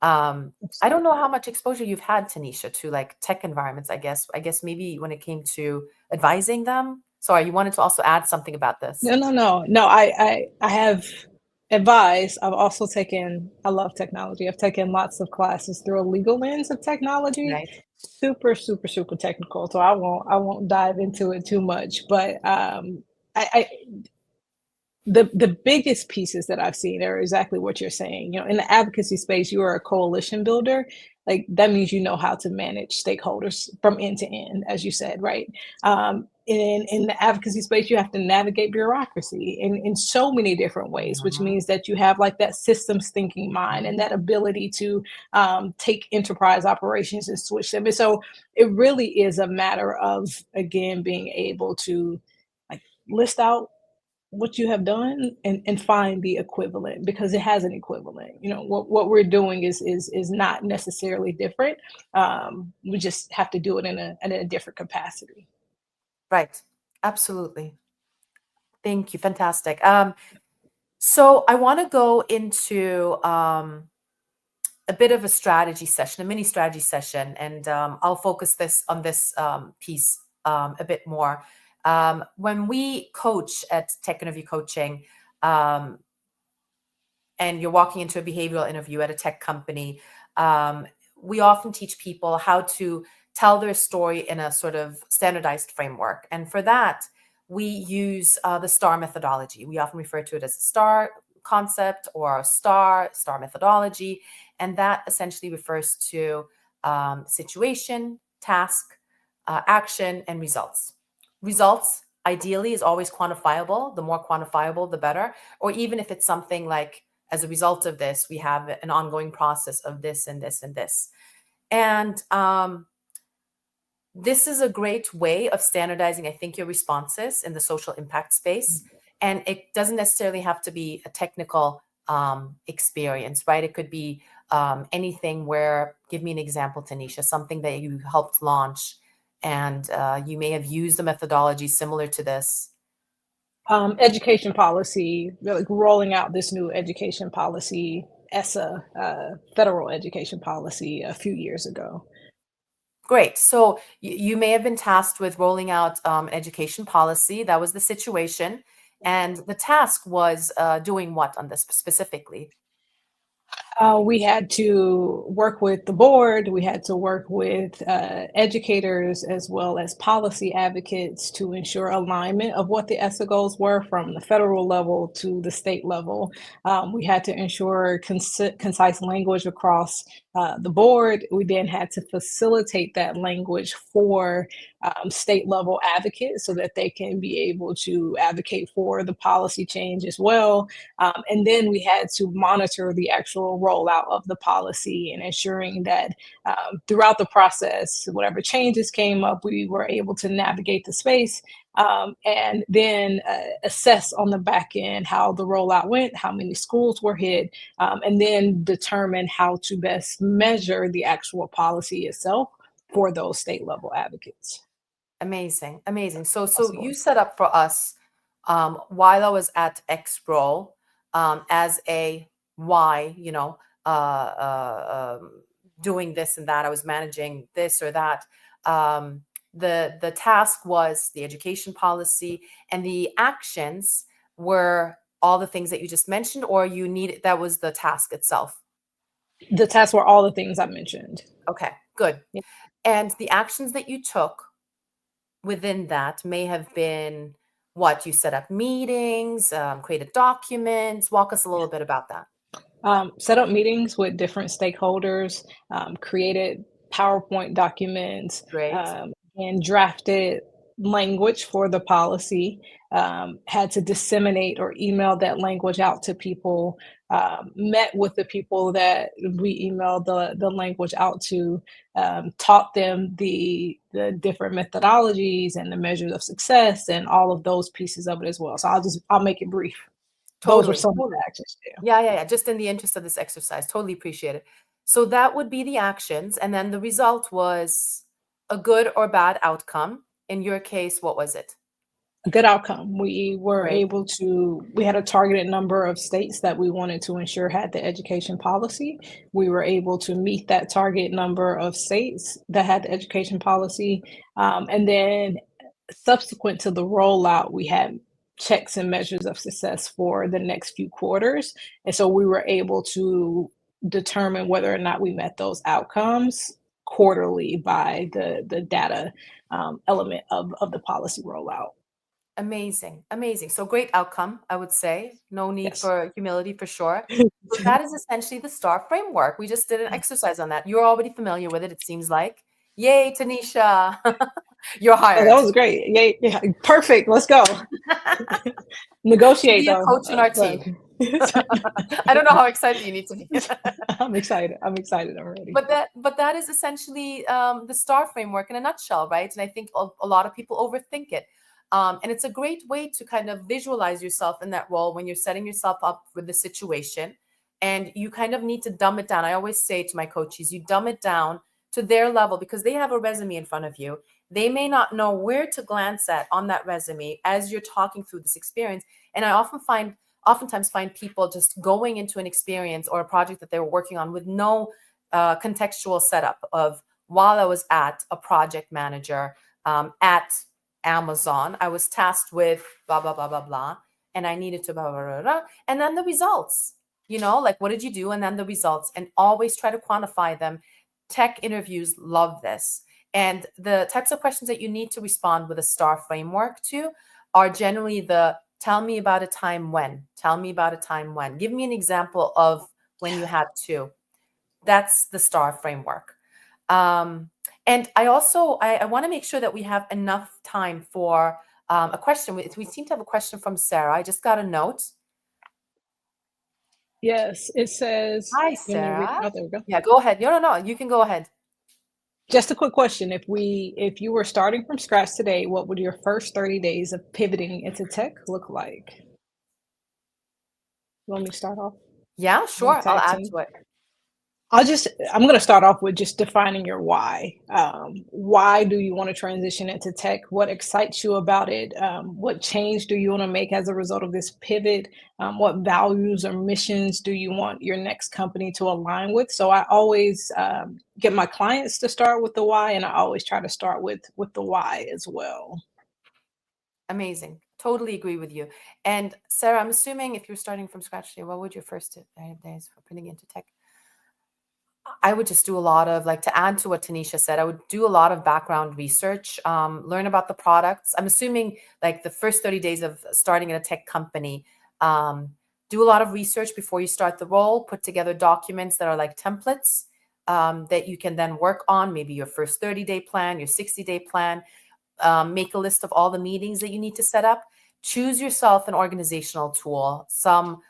I don't know how much exposure you've had, Tanesha, to like tech environments, I guess. I guess maybe when it came to advising them. Sorry, you wanted to also add something about this. No. I have advised. I've also taken. I love technology. I've taken lots of classes through a legal lens of technology. Right. Super, super, super technical. So I won't dive into it too much. But I the biggest pieces that I've seen are exactly what you're saying. You know, in the advocacy space, you are a coalition builder. Like that means you know how to manage stakeholders from end to end, as you said, right? In the advocacy space, you have to navigate bureaucracy in so many different ways, which Mhm. means that you have like that systems thinking mind and that ability to take enterprise operations and switch them. And so it really is a matter of, again, being able to like list out what you have done and find the equivalent because it has an equivalent. You know, what we're doing is not necessarily different. We just have to do it in a different capacity. Right. Absolutely. Thank you. Fantastic. So I want to go into a bit of a strategy session, a mini strategy session, and I'll focus this on this piece a bit more. When we coach at Tech Interview Coaching, um, and you're walking into a behavioral interview at a tech company, we often teach people how to tell their story in a sort of standardized framework. And for that, we use the STAR methodology. We often refer to it as a STAR concept or STAR methodology. And that essentially refers to situation, task, action, and results. Results, ideally, is always quantifiable. The more quantifiable, the better. Or even if it's something like, as a result of this, we have an ongoing process of this and this and this. And this is a great way of standardizing, I think, your responses in the social impact space. And it doesn't necessarily have to be a technical experience, right? It could be anything where, give me an example, Tanesha, something that you helped launch and you may have used a methodology similar to this. Education policy, like rolling out this new education policy, ESSA, federal education policy, a few years ago. Great. So you may have been tasked with rolling out an education policy. That was the situation. And the task was doing what on this specifically? We had to work with the board. We had to work with educators as well as policy advocates to ensure alignment of what the ESSA goals were from the federal level to the state level. We had to ensure concise language across the board. We then had to facilitate that language for state level advocates so that they can be able to advocate for the policy change as well. And then we had to monitor the actual rollout of the policy and ensuring that throughout the process, whatever changes came up, we were able to navigate the space and then assess on the back end how the rollout went, how many schools were hit, and then determine how to best measure the actual policy itself for those state level advocates. Amazing, amazing. So you set up for us while I was at X role as a why, doing this and that. I was managing this or that. The task was the education policy, and the actions were all the things that you just mentioned, or that was the task itself? The tasks were all the things I mentioned. Okay, good. Yeah. And the actions that you took within that may have been what? You set up meetings, created documents. Walk us a little bit about that. Set up meetings with different stakeholders, created PowerPoint documents, Great. and drafted language for the policy, had to disseminate or email that language out to people, met with the people that we emailed the language out to, taught them the different methodologies and the measures of success and all of those pieces of it as well. So I'll make it brief. Those were Totally. some of the actions. Yeah. Just in the interest of this exercise, totally appreciate it. So that would be the actions, and then the result was a good or bad outcome. In your case, what was it? A good outcome. We were Great. we had a targeted number of states that we wanted to ensure had the education policy. We were able to meet that target number of states that had the education policy. And then subsequent to the rollout, we had checks and measures of success for the next few quarters. And so we were able to determine whether or not we met those outcomes quarterly by the data element of the policy rollout. Amazing. Amazing. So great outcome, I would say. No need Yes. for humility for sure. So that is essentially the STAR framework. We just did an exercise on that. You're already familiar with it, it seems like. Yay, Tanesha. You're Oh, hired. that was great. Yay, yeah, perfect. Let's go. Negotiate Be a though. coach in our team. I don't know how excited you need to be. I'm excited. I'm excited already. But that is essentially the STAR framework in a nutshell, right? And I think a lot of people overthink it. And it's a great way to kind of visualize yourself in that role when you're setting yourself up for the situation. And you kind of need to dumb it down. I always say to my coaches, you dumb it down to their level because they have a resume in front of you. They may not know where to glance at on that resume as you're talking through this experience. And I oftentimes find people just going into an experience or a project that they were working on with no contextual setup of while I was at a project manager at Amazon, I was tasked with blah, blah, blah, blah, blah. And I needed to blah, blah, blah, blah. And then the results, like what did you do? And then the results, and always try to quantify them. Tech interviews love this. And the types of questions that you need to respond with a STAR framework to are generally tell me about a time when, give me an example of when you had to. That's the STAR framework. And I also, I want to make sure that we have enough time for a question. We seem to have a question from Sarah. I just got a note. Yes, it says. Hi, Sarah. Oh, there we go. Yeah, go ahead. No, you can go ahead. Just a quick question. If you were starting from scratch today, what would your first 30 days of pivoting into tech look like? You want me to start off? Yeah, sure. I'll add to it. I'm going to start off with just defining your why. Why do you want to transition into tech? What excites you about it? What change do you want to make as a result of this pivot? What values or missions do you want your next company to align with? So I always get my clients to start with the why, and I always try to start with the why as well. Amazing. Totally agree with you. And Sarah, I'm assuming if you're starting from scratch today, what would your first days for putting into tech? I would just do a lot of, like, to add to what Tanesha said, I would do a lot of background research, learn about the products. I'm assuming like the first 30 days of starting in a tech company, do a lot of research before you start the role, put together documents that are like templates that you can then work on, maybe your first 30-day plan, your 60-day plan, make a list of all the meetings that you need to set up. Choose yourself an organizational tool, some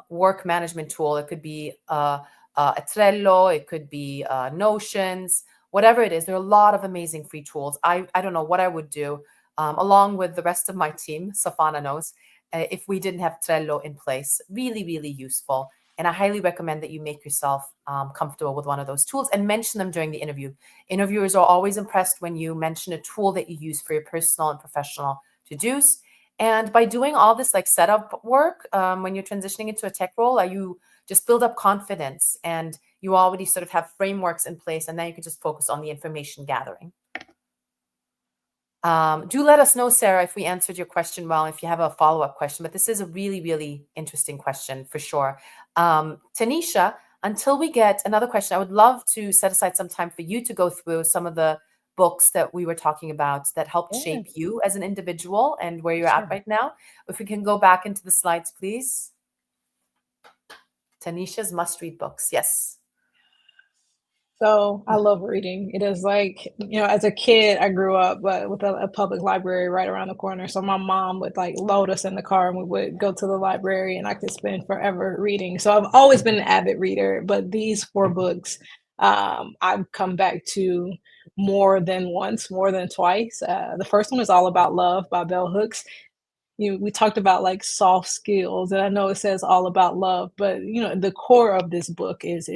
work management tool. It could be a Trello, it could be Notions, whatever it is. There are a lot of amazing free tools. I don't know what I would do along with the rest of my team. Safana knows if we didn't have Trello in place. Really, really useful. And I highly recommend that you make yourself comfortable with one of those tools and mention them during the interview. Interviewers are always impressed when you mention a tool that you use for your personal and professional to-dos. And by doing all this like setup work, when you're transitioning into a tech role, you just build up confidence and you already sort of have frameworks in place, and then you can just focus on the information gathering. Do let us know, Sarah, if we answered your question well, if you have a follow-up question, but this is a really, really interesting question for sure. Tanesha, until we get another question, I would love to set aside some time for you to go through some of the books that we were talking about that helped shape you as an individual and where you're at right now. If we can go back into the slides, please. Tanesha's must-read books. Yes. So I love reading. It is like, as a kid, I grew up with a public library right around the corner. So my mom would like load us in the car and we would go to the library and I could spend forever reading. So I've always been an avid reader, but these 4 books I've come back to more than once, more than twice. The first one is All About Love by Bell Hooks. We talked about like soft skills, and I know it says all about love, but the core of this book is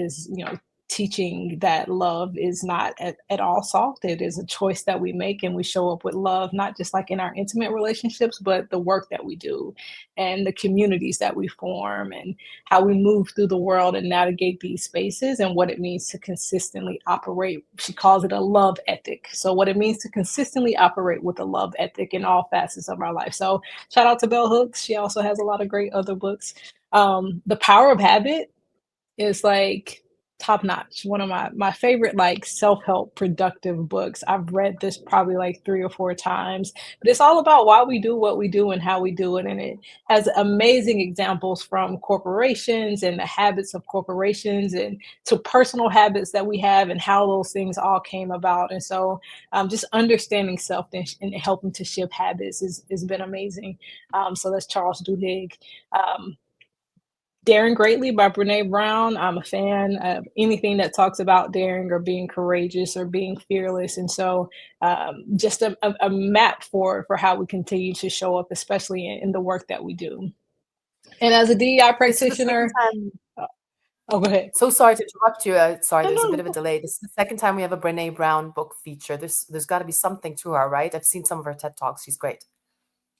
teaching that love is not at all soft. It is a choice that we make, and we show up with love, not just like in our intimate relationships, but the work that we do and the communities that we form and how we move through the world and navigate these spaces and what it means to consistently operate. She calls it a love ethic. So what it means to consistently operate with a love ethic in all facets of our life. So shout out to Bell Hooks. She also has a lot of great other books. The Power of Habit is like top notch. One of my favorite like self-help productive books. I've read this probably like 3 or 4 times, but it's all about why we do what we do and how we do it. And it has amazing examples from corporations and the habits of corporations and to personal habits that we have and how those things all came about. And so just understanding self and helping to shift habits has been amazing. So that's Charles Duhigg. Daring Greatly by Brene Brown. I'm a fan of anything that talks about daring or being courageous or being fearless. And so just a map for how we continue to show up, especially in the work that we do. And as a DEI practitioner, go ahead. So sorry to interrupt you. Sorry, there's a bit of a delay. This is the second time we have a Brene Brown book feature. There's got to be something to her, right? I've seen some of her TED Talks. She's great.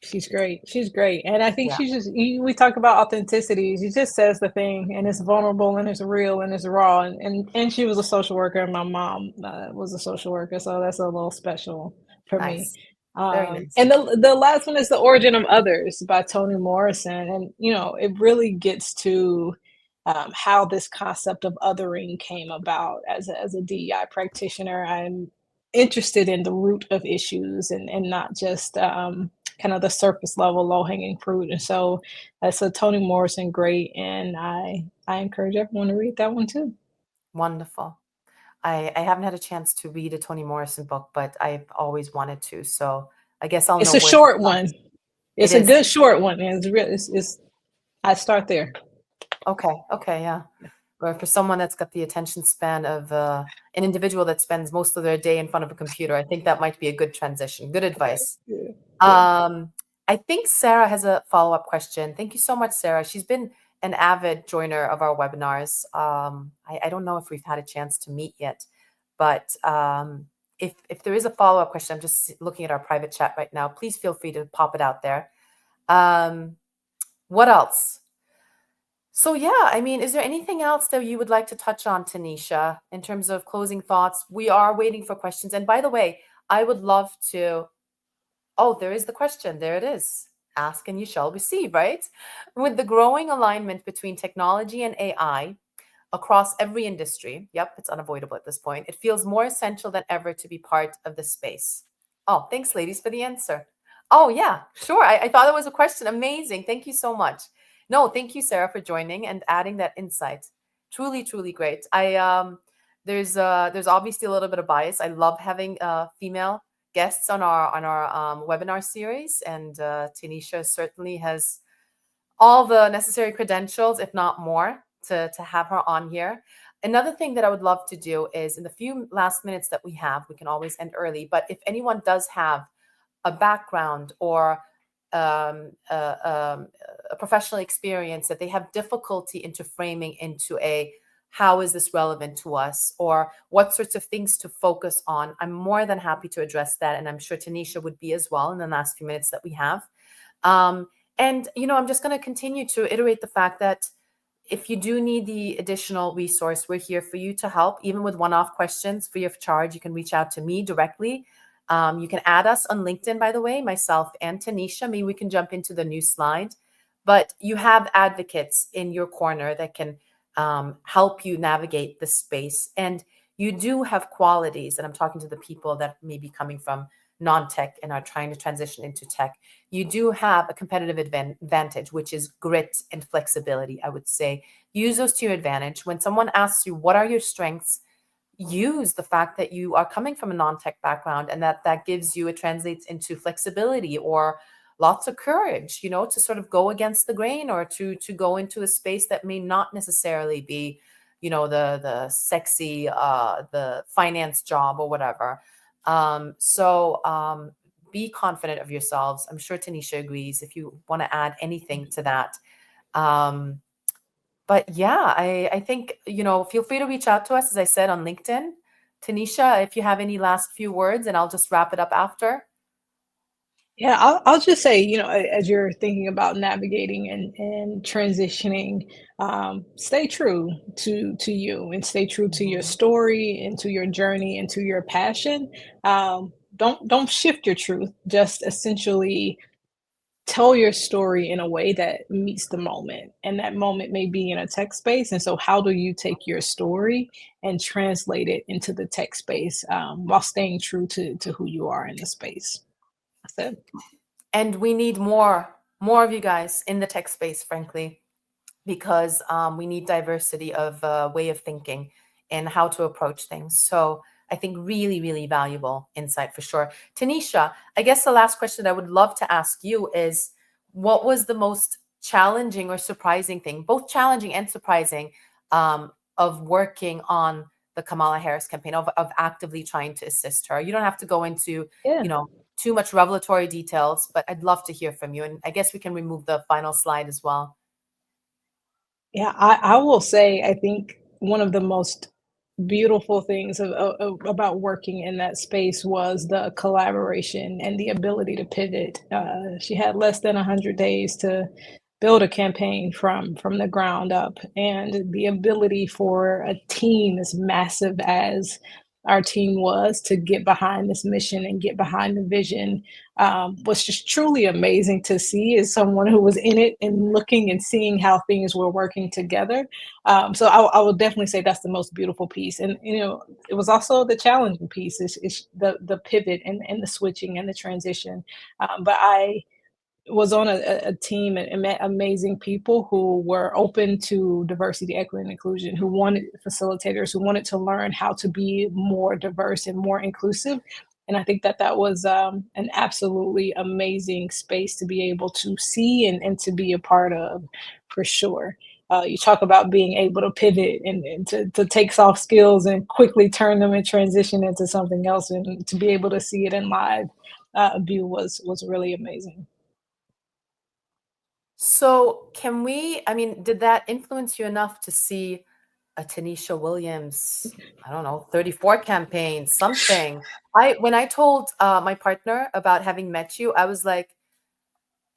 She's great. She's great. And I think we talk about authenticity. She just says the thing and it's vulnerable and it's real and it's raw. And she was a social worker and my mom was a social worker. So that's a little special for me. Very nice. And the last one is The Origin of Others by Toni Morrison. And, it really gets to how this concept of othering came about. As a DEI practitioner, I'm interested in the root of issues and not just kind of the surface level low hanging fruit. And so Toni Morrison, great. And I encourage everyone to read that one too. Wonderful. I haven't had a chance to read a Toni Morrison book, but I've always wanted to. So I guess I'll know. It's a short one. It's a good short one. And I start there. Okay. Yeah. Or for someone that's got the attention span of an individual that spends most of their day in front of a computer, I think that might be a good transition. Good advice. Okay. I think Sarah has a follow-up question. Thank you so much, Sarah. She's been an avid joiner of our webinars. I don't know if we've had a chance to meet yet, but if there is a follow-up question, I'm just looking at our private chat right now. Please feel free to pop it out there. What else? So yeah, I mean, is there anything else that you would like to touch on, Tanesha, in terms of closing thoughts? We are waiting for questions. And by the way, I would love to... Oh, there is the question. There it is. Ask and you shall receive, right? With the growing alignment between technology and AI across every industry, yep, it's unavoidable at this point, it feels more essential than ever to be part of this space. Oh, thanks, ladies, for the answer. Oh, yeah, sure. I thought it was a question. Amazing. Thank you so much. No, thank you, Sarah, for joining and adding that insight. Truly, truly great. There's obviously a little bit of bias. I love having female guests on our webinar series, and Tanesha certainly has all the necessary credentials, if not more, to have her on here. Another thing that I would love to do is, in the few last minutes that we have, we can always end early, but if anyone does have a background or a professional experience that they have difficulty into framing into a how is this relevant to us, or what sorts of things to focus on, I'm more than happy to address that. And I'm sure Tanesha would be as well in the last few minutes that we have. And, I'm just going to continue to iterate the fact that if you do need the additional resource, we're here for you to help, even with one-off questions free of charge. You can reach out to me directly. You can add us on LinkedIn, by the way, myself and Tanesha. Maybe we can jump into the new slide. But you have advocates in your corner that can help you navigate the space. And you do have qualities, and I'm talking to the people that may be coming from non-tech and are trying to transition into tech. You do have a competitive advantage, which is grit and flexibility, I would say. Use those to your advantage. When someone asks you, what are your strengths? Use the fact that you are coming from a non-tech background, and that gives you, it translates into flexibility or lots of courage, to sort of go against the grain, or to go into a space that may not necessarily be, the sexy, the finance job or whatever. So be confident of yourselves. I'm sure Tanesha agrees if you want to add anything to that. But yeah, I think, feel free to reach out to us, as I said, on LinkedIn. Tanesha, if you have any last few words, and I'll just wrap it up after. Yeah, I'll just say, as you're thinking about navigating and transitioning, stay true to you, and stay true to your story and to your journey and to your passion. Don't shift your truth. Just essentially tell your story in a way that meets the moment, and that moment may be in a tech space. And so, how do you take your story and translate it into the tech space, while staying true to who you are in the space? That's it. And we need more of you guys in the tech space, frankly, because we need diversity of way of thinking and how to approach things. So I think really, really valuable insight for sure. Tanesha, I guess the last question I would love to ask you is, what was the most challenging or surprising thing, both challenging and surprising, of working on the Kamala Harris campaign, of actively trying to assist her? You don't have to go into, Yeah. too much revelatory details, but I'd love to hear from you. And I guess we can remove the final slide as well. Yeah, I will say, I think one of the most beautiful things about working in that space was the collaboration and the ability to pivot. She had less than 100 days to build a campaign from the ground up, and the ability for a team as massive as our team was to get behind this mission and get behind the vision, was just truly amazing to see, as someone who was in it and looking and seeing how things were working together. So I will definitely say that's the most beautiful piece. And it was also the challenging piece, is the pivot and the switching and the transition. But I was on a team and met amazing people who were open to diversity, equity, and inclusion, who wanted facilitators, who wanted to learn how to be more diverse and more inclusive. And I think that was an absolutely amazing space to be able to see and to be a part of, for sure. You talk about being able to pivot and to take soft skills and quickly turn them and transition into something else, and to be able to see it in live view was really amazing. So did that influence you enough to see a Tanesha Williams, I don't know, 34 campaign, something? When I told my partner about having met you, I was like,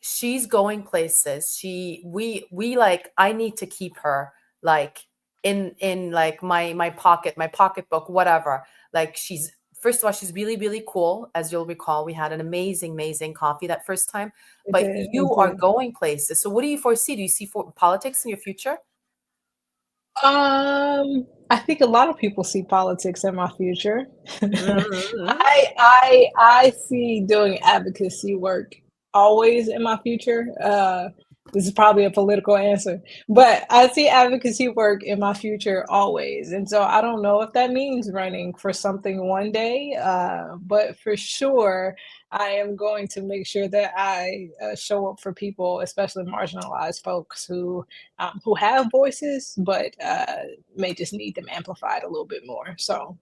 she's going places. We like, I need to keep her like in like my pocketbook, whatever. Like, first of all, she's really, really cool. As you'll recall, we had an amazing coffee that first time. But you are going places. So what do you foresee? Do you see politics in your future? I think a lot of people see politics in my future. Mhm. I see doing advocacy work always in my future. This is probably a political answer, but I see advocacy work in my future always. And so I don't know if that means running for something one day, but for sure, I am going to make sure that I show up for people, especially marginalized folks who have voices, but may just need them amplified a little bit more. So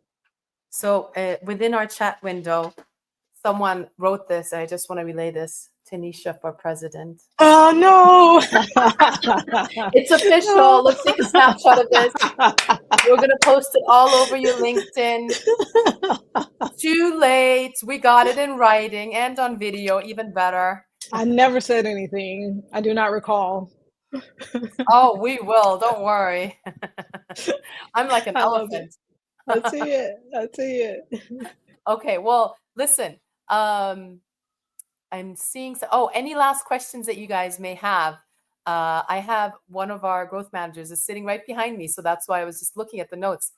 within our chat window, someone wrote this. I just want to relay this Tanesha for president. Oh no! It's official. Let's take a snapshot of this. We're gonna post it all over your LinkedIn. Too late. We got it in writing and on video, even better. I never said anything. I do not recall. Oh, we will. Don't worry. I'm like an elephant. I see it. Okay, well, listen. I'm seeing. Any last questions that you guys may have? I have one of our growth managers is sitting right behind me, so that's why I was just looking at the notes.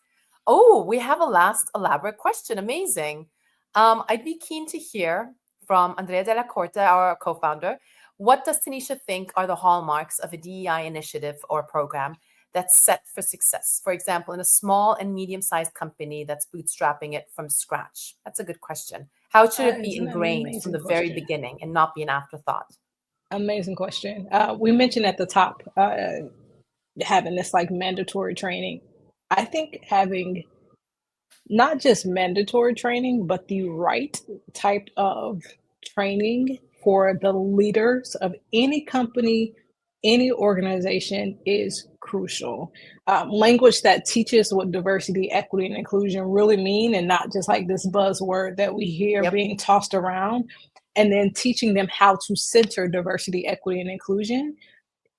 Oh, we have a last elaborate question. Amazing. I'd be keen to hear from Andrea Della Corte, our co-founder. What does Tanesha think are the hallmarks of a DEI initiative or program that's set for success? For example, in a small and medium-sized company that's bootstrapping it from scratch. That's a good question. How should it be ingrained from the very beginning and not be an afterthought? Amazing question. We mentioned at the top having this like mandatory training. I think having not just mandatory training, but the right type of training for the leaders of any company, any organization is crucial. Language that teaches what diversity, equity, and inclusion really mean, and not just like this buzzword that we hear being tossed around, and then teaching them how to center diversity, equity, and inclusion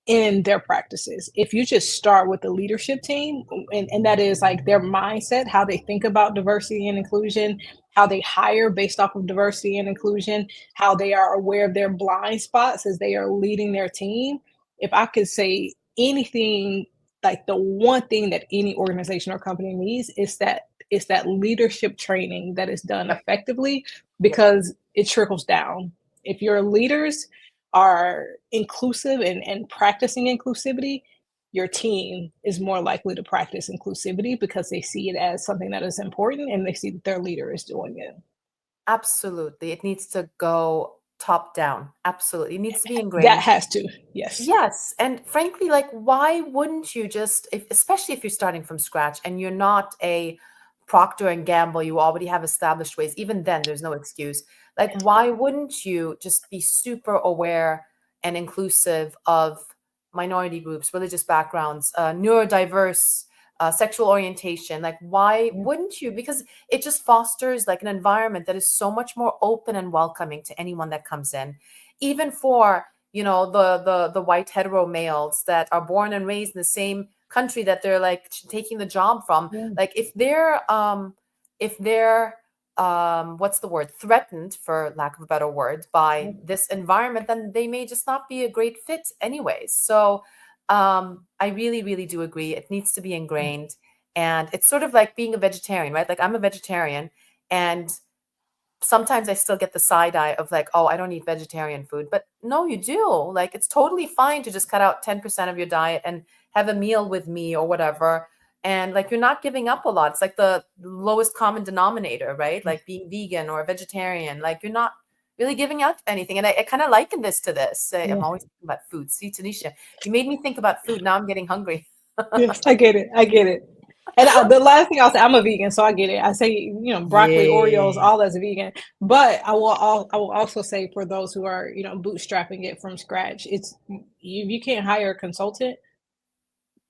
in their practices. If you just start with the leadership team, and that is like their mindset, how they think about diversity and inclusion, how they hire based off of diversity and inclusion, how they are aware of their blind spots as they are leading their team. If I could say anything, like the one thing that any organization or company needs is that leadership training that is done effectively, because it trickles down. If your leaders are inclusive and practicing inclusivity, your team is more likely to practice inclusivity because they see it as something that is important and they see that their leader is doing it. Absolutely. It needs to go top down. Absolutely. It needs to be ingrained. That has to, yes. Yes. And frankly, like, why wouldn't you just, especially if you're starting from scratch and you're not a Procter and Gamble, you already have established ways. Even then, there's no excuse. Like, why wouldn't you just be super aware and inclusive of minority groups, religious backgrounds, neurodiverse, sexual orientation? Like, why wouldn't you? Because it just fosters like an environment that is so much more open and welcoming to anyone that comes in, even for, the white hetero males that are born and raised in the same country that they're like taking the job from. Like, if they're what's the word, threatened, for lack of a better word, by this environment, then they may just not be a great fit anyways. So I really, really do agree. It needs to be ingrained. And it's sort of like being a vegetarian, right? Like, I'm a vegetarian, and sometimes I still get the side eye of like, oh, I don't eat vegetarian food. But no, you do. Like, it's totally fine to just cut out 10% of your diet and have a meal with me or whatever. And like, you're not giving up a lot. It's like the lowest common denominator, right? Like being vegan or a vegetarian, like you're not really giving up anything. And I kind of liken this to this. I'm always thinking about food. See, Tanesha, you made me think about food. Now I'm getting hungry. Yes, I get it. And the last thing I'll say, I'm a vegan, so I get it. I say, broccoli, Oreos, all that's vegan. But I will also say, for those who are, bootstrapping it from scratch, it's, you can't hire a consultant.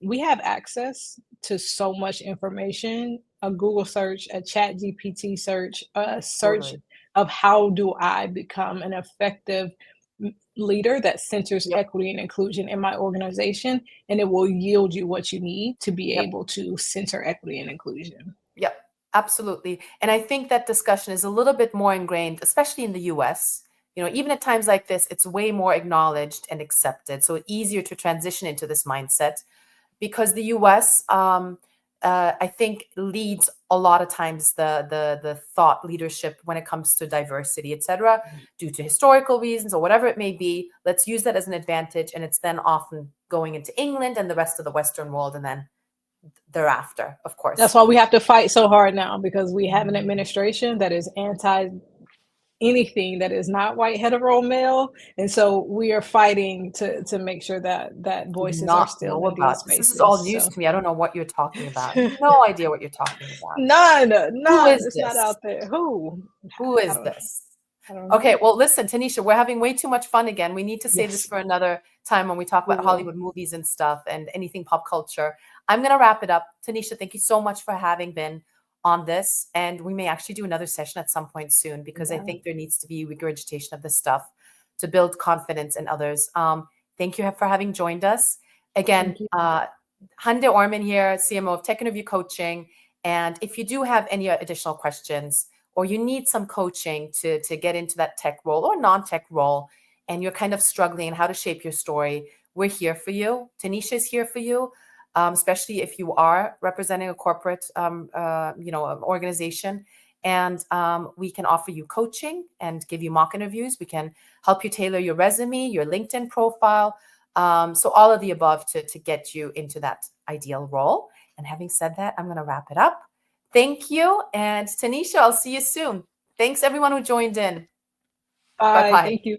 We have access to so much information, a Google search, a Chat GPT search, a search of how do I become an effective leader that centers equity and inclusion in my organization, and it will yield you what you need to be able to center equity and inclusion. Yep, absolutely. And I think that discussion is a little bit more ingrained, especially in the US. Even at times like this, it's way more acknowledged and accepted. So easier to transition into this mindset, because the US, I think, leads a lot of times the thought leadership when it comes to diversity, et cetera, due to historical reasons or whatever it may be. Let's use that as an advantage. And it's then often going into England and the rest of the Western world, and then thereafter, of course. That's why we have to fight so hard now, because we have an administration that is anti anything that is not white hetero male, and so we are fighting to make sure that voices are still in these spaces. This is all news to me. I don't know what you're talking about. No idea what you're talking about. None. Who is it's this? Not out there. Who is this? Okay, well, listen, Tanesha, we're having way too much fun again. We need to save this for another time when we talk about Hollywood movies and stuff and anything pop culture. I'm going to wrap it up. Tanesha, thank you so much for having been on this. And we may actually do another session at some point soon, because I think there needs to be regurgitation of this stuff to build confidence in others. Thank you for having joined us. Again, Hande Orman here, CMO of Tech Interview Coaching. And if you do have any additional questions, or you need some coaching to get into that tech role or non-tech role, and you're kind of struggling in how to shape your story, we're here for you. Tanesha is here for you, especially if you are representing a corporate organization. And we can offer you coaching and give you mock interviews. We can help you tailor your resume, your LinkedIn profile. So all of the above to get you into that ideal role. And having said that, I'm going to wrap it up. Thank you. And Tanesha, I'll see you soon. Thanks everyone who joined in. Bye. Thank you.